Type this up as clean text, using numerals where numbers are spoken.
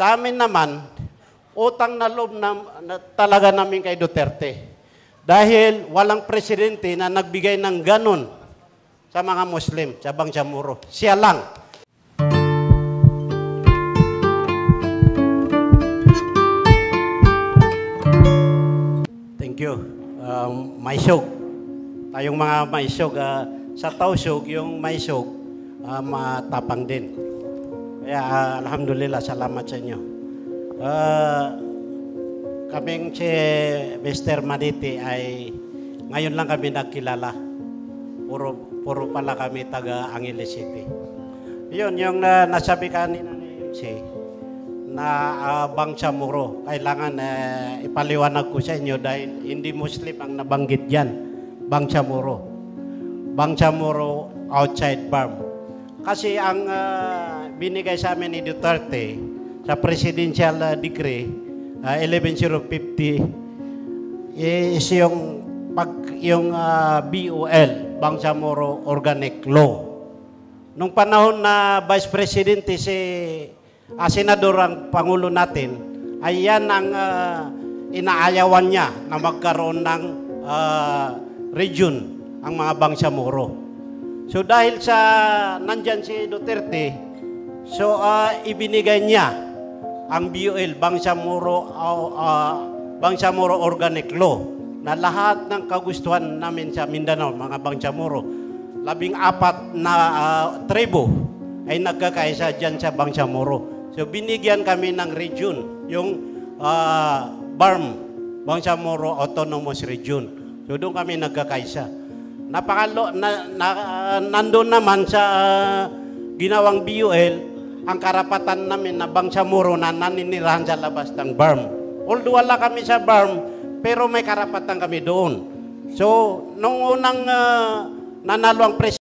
Sa amin naman, utang na loob talaga namin kay Duterte. Dahil walang presidente na nagbigay ng ganon sa mga Muslim, sa Bangsamoro. Siya lang. Thank you. Maisog. Tayong mga maisog, sa Tausug, yung maisog, matapang din. Kaya alhamdulillah, salamat sa inyo. Kaming si Mr. Maniti ay ngayon lang kami nagkilala. Puro pala kami taga Angeles City. Yun, yung nasabi kanina ni MC na Bangsamoro, kailangan ipaliwanag ko sa inyo dahil hindi Muslim ang nabanggit yan. Bangsamoro. Bangsamoro outside farm. Kasi ang binigay sa amin ni Duterte sa presidential decree 11050 is yung BOL, Bangsamoro Organic Law. Nung panahon na Vice Presidente si Senador ang Pangulo natin, ay yan ang inaayawan niya na magkaroon ng region ang mga Bangsamoro. So dahil sa nandyan si Duterte, so ibinigay niya ang BOL, Bangsamoro Organic Law, na lahat ng kagustuhan namin sa Mindanao, mga Bangsamoro, 14 na tribo ay nagkakaisa dyan sa Bangsamoro. So binigyan kami ng region, yung BARM, Bangsamoro Autonomous Region. So doon kami nagkakaisa. Nandun naman sa ginawang BUL, ang karapatan namin na Bangsamoro na naninirahan sa labas ng BARM. Although wala kami sa BARM, pero may karapatan kami doon. So, nung unang nanalo ang presidente,